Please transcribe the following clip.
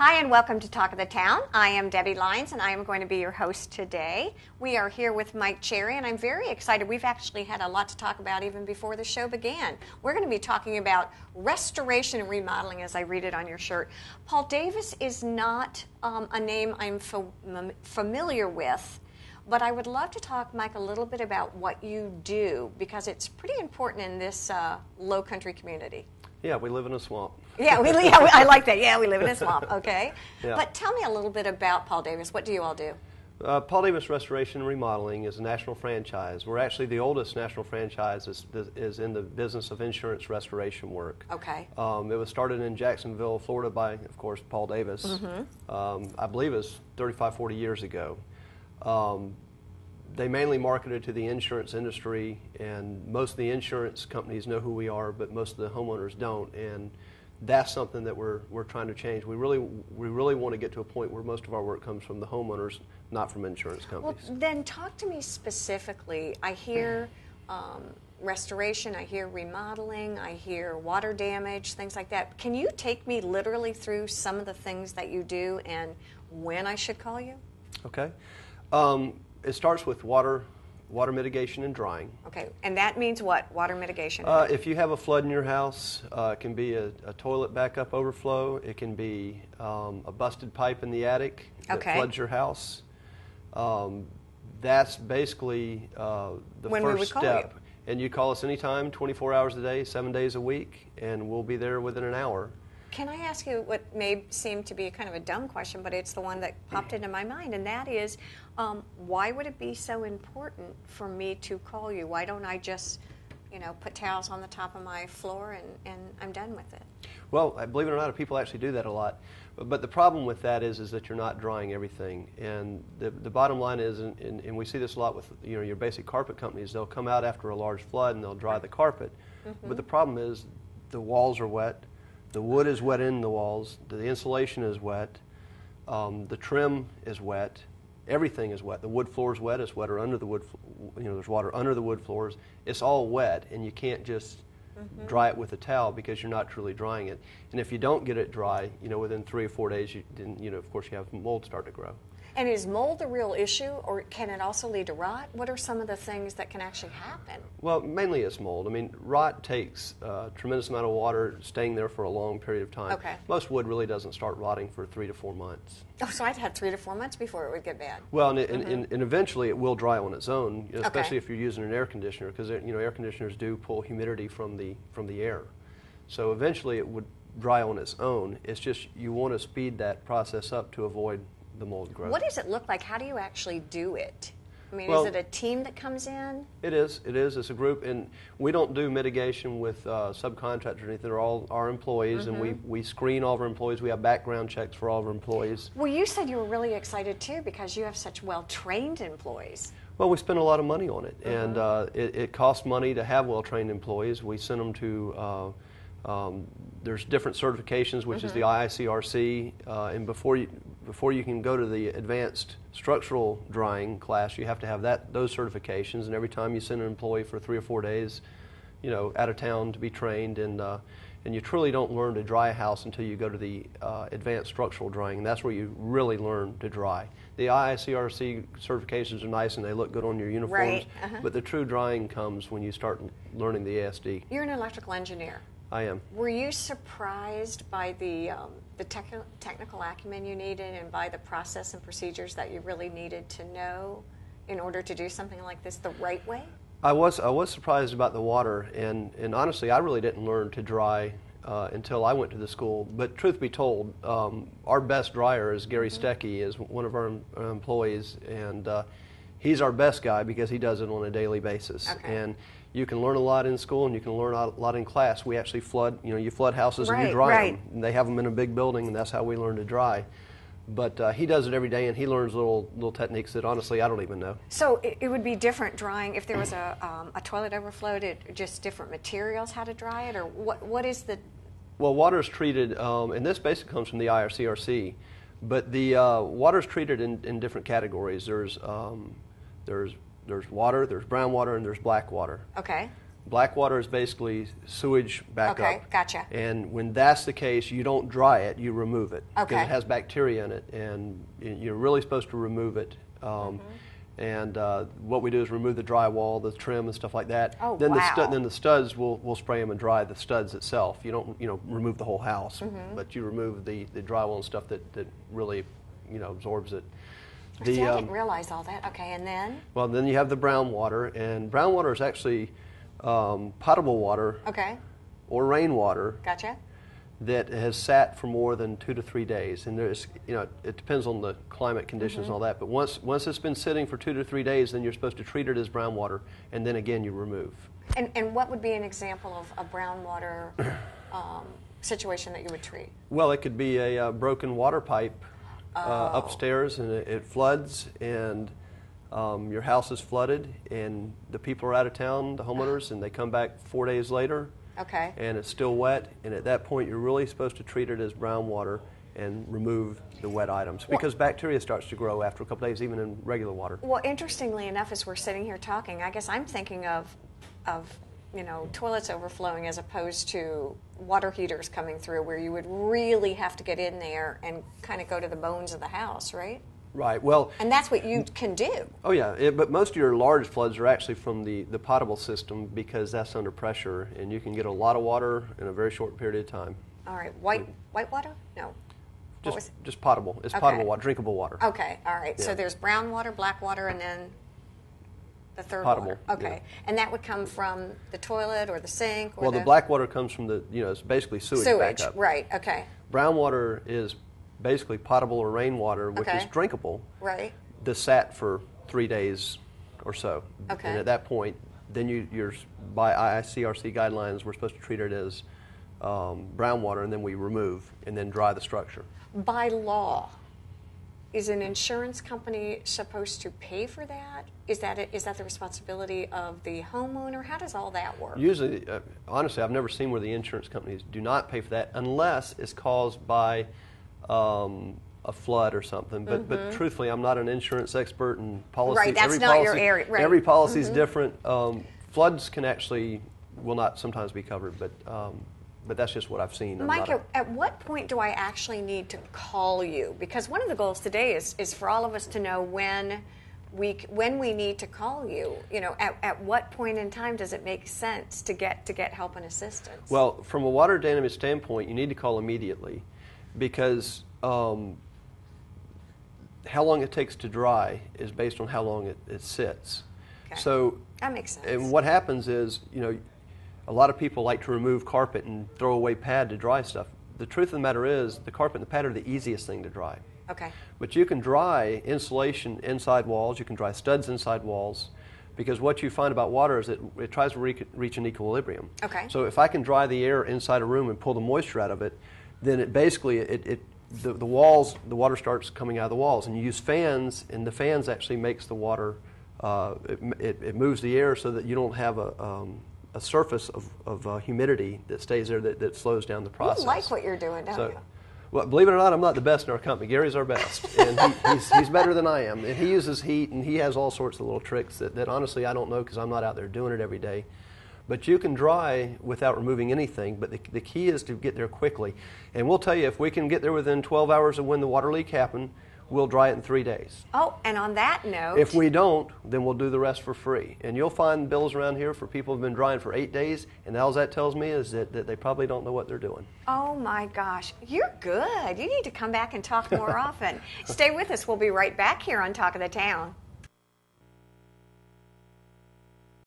Hi, and welcome to Talk of the Town. I am Debbie Lyons, and I am going to be your host today. We are here with Mike Cherry, and I'm very excited. We've actually had a lot to talk about even before the show began. We're going to be talking about restoration and remodeling, as I read it on your shirt. Paul Davis is not a name I'm familiar with, but I would love to talk, Mike, a little bit about what you do, because it's pretty important in this low country community. Yeah, we live in a swamp. Yeah, I like that. Yeah, we live in a swamp. Okay. Yeah. But tell me a little bit about Paul Davis. What do you all do? Paul Davis Restoration and Remodeling is a national franchise. We're actually the oldest national franchise is in the business of insurance restoration work. Okay. It was started in Jacksonville, Florida by, of course, Paul Davis. Mm-hmm. I believe it was 35, 40 years ago. They mainly marketed to the insurance industry, and most of the insurance companies know who we are, but most of the homeowners don't. And that's something that we're trying to change. We really want to get to a point where most of our work comes from the homeowners, not from insurance companies. Well, then talk to me specifically. I hear restoration, I hear remodeling, I hear water damage, things like that. Can you take me literally through some of the things that you do and when I should call you? Okay. It starts with water mitigation and drying. Okay, and that means what? Water mitigation? If you have a flood in your house, it can be a toilet backup overflow. It can be a busted pipe in the attic that floods your house. That's basically the first step. And you call us anytime, 24 hours a day, 7 days a week, and we'll be there within an hour. Can I ask you what may seem to be kind of a dumb question, but it's the one that popped into my mind, and that is, why would it be so important for me to call you? Why don't I just, put towels on the top of my floor and I'm done with it? Well, believe it or not, people actually do that a lot. But the problem with that is that you're not drying everything. And the bottom line is, and we see this a lot with your basic carpet companies, they'll come out after a large flood and they'll dry the carpet. Mm-hmm. But the problem is the walls are wet. The wood is wet in the walls. The insulation is wet. The trim is wet. Everything is wet. The wood floor is wet. It's wetter under the wood. There's water under the wood floors. It's all wet, and you can't just dry it with a towel because you're not truly drying it. And if you don't get it dry, within 3 or 4 days, of course, you have mold start to grow. And is mold a real issue, or can it also lead to rot? What are some of the things that can actually happen? Well, mainly it's mold. I mean, rot takes a tremendous amount of water staying there for a long period of time. Okay. Most wood really doesn't start rotting for 3 to 4 months. Oh, so I'd had 3 to 4 months before it would get bad. Well, and eventually it will dry on its own, especially if you're using an air conditioner, because air conditioners do pull humidity from the air. So eventually it would dry on its own. It's just you want to speed that process up to avoid the mold growth. What does it look like? How do you actually do it? I mean, well, is it a team that comes in? It is. It's a group, and we don't do mitigation with subcontractors or anything. They're all our employees, and we screen all of our employees. We have background checks for all of our employees. Well, you said you were really excited, too, because you have such well-trained employees. Well, we spend a lot of money on it, and it costs money to have well-trained employees. We send them to there's different certifications, which is the IICRC, and before you can go to the advanced structural drying class, you have to have those certifications. And every time you send an employee for 3 or 4 days, out of town to be trained, and you truly don't learn to dry a house until you go to the advanced structural drying, and that's where you really learn to dry. The IICRC certifications are nice and they look good on your uniforms, but the true drying comes when you start learning the ASD. You're an electrical engineer. I am. Were you surprised by the technical acumen you needed and by the process and procedures that you really needed to know in order to do something like this the right way? I was surprised about the water, and honestly, I really didn't learn to dry until I went to the school. But truth be told, our best dryer is Gary Stecky, is one of our employees, and he's our best guy because he does it on a daily basis. Okay. And you can learn a lot in school, and you can learn a lot in class. We actually flood, you flood houses and you dry them. And they have them in a big building, and that's how we learn to dry. But he does it every day, and he learns little techniques that honestly I don't even know. So it would be different drying if there was a toilet overflow, just different materials how to dry it, or what is the? Well, water is treated, and this basically comes from the IRCRC, but the water is treated in different categories. There's water, there's brown water, and there's black water. Okay. Black water is basically sewage backup. Okay, gotcha. And when that's the case, you don't dry it, you remove it. Okay. Because it has bacteria in it, and you're really supposed to remove it. And what we do is remove the drywall, the trim, and stuff like that. Oh, then wow. Then the studs, we'll spray them and dry the studs itself. You don't remove the whole house, but you remove the drywall and stuff that really absorbs it. See, I didn't realize all that. Okay, and then? Well, then you have the brown water, and brown water is actually potable water. Okay. Or rainwater. Gotcha. That has sat for more than 2 to 3 days, and there's it depends on the climate conditions and all that. But once it's been sitting for 2 to 3 days, then you're supposed to treat it as brown water, and then again you remove. And what would be an example of a brown water situation that you would treat? Well, it could be a broken water pipe upstairs, and it floods, and your house is flooded, and the people are out of town, the homeowners, and they come back 4 days later. Okay. And it's still wet, and at that point you're really supposed to treat it as brown water and remove the wet items, because bacteria starts to grow after a couple days, even in regular water. Well, interestingly enough, as we're sitting here talking, I guess I'm thinking of toilets overflowing as opposed to water heaters coming through, where you would really have to get in there and kind of go to the bones of the house, right? Right. Well, and that's what you can do. Oh yeah, but most of your large floods are actually from the potable system, because that's under pressure, and you can get a lot of water in a very short period of time. All right, white water? No. Just potable. It's potable water, drinkable water. Okay. All right. Yeah. So there's brown water, black water, and then the third potable water. Okay. Yeah. And that would come from the toilet or the sink? Or well, the black water comes from it's basically sewage backup. Right. Okay. Brown water is basically potable or rainwater, which is drinkable. Right. That's sat for 3 days or so. Okay. And at that point, then you're by ICRC guidelines, we're supposed to treat it as brown water, and then we remove and then dry the structure. By law, is an insurance company supposed to pay for that? Is that the responsibility of the homeowner? How does all that work? Usually, honestly, I've never seen where the insurance companies do not pay for that, unless it's caused by a flood or something. But truthfully, I'm not an insurance expert in policy. Right, that's not your area. Right. Every policy is different. Floods will not sometimes be covered, but that's just what I've seen. Mike, at what point do I actually need to call you? Because one of the goals today is for all of us to know when we need to call you. At what point in time does it make sense to get help and assistance? Well, from a water damage standpoint, you need to call immediately, because how long it takes to dry is based on how long it sits. Okay. So that makes sense. And what happens is, a lot of people like to remove carpet and throw away pad to dry stuff. The truth of the matter is, the carpet and the pad are the easiest thing to dry. Okay. But you can dry insulation inside walls, you can dry studs inside walls, because what you find about water is that it tries to reach an equilibrium. Okay. So if I can dry the air inside a room and pull the moisture out of it, then it basically, the walls, the water starts coming out of the walls, and you use fans, and the fans actually makes the water, it moves the air so that you don't have a surface of humidity that stays there that slows down the process. You like what you're doing, don't you? Well, believe it or not, I'm not the best in our company. Gary's our best, and he's better than I am. And he uses heat, and he has all sorts of little tricks that honestly I don't know, because I'm not out there doing it every day. But you can dry without removing anything, but the key is to get there quickly. And we'll tell you, if we can get there within 12 hours of when the water leak happened, we'll dry it in 3 days. Oh, and on that note... If we don't, then we'll do the rest for free. And you'll find bills around here for people who have been drying for 8 days, and all that tells me is that they probably don't know what they're doing. Oh my gosh, you're good. You need to come back and talk more often. Stay with us. We'll be right back here on Talk of the Town.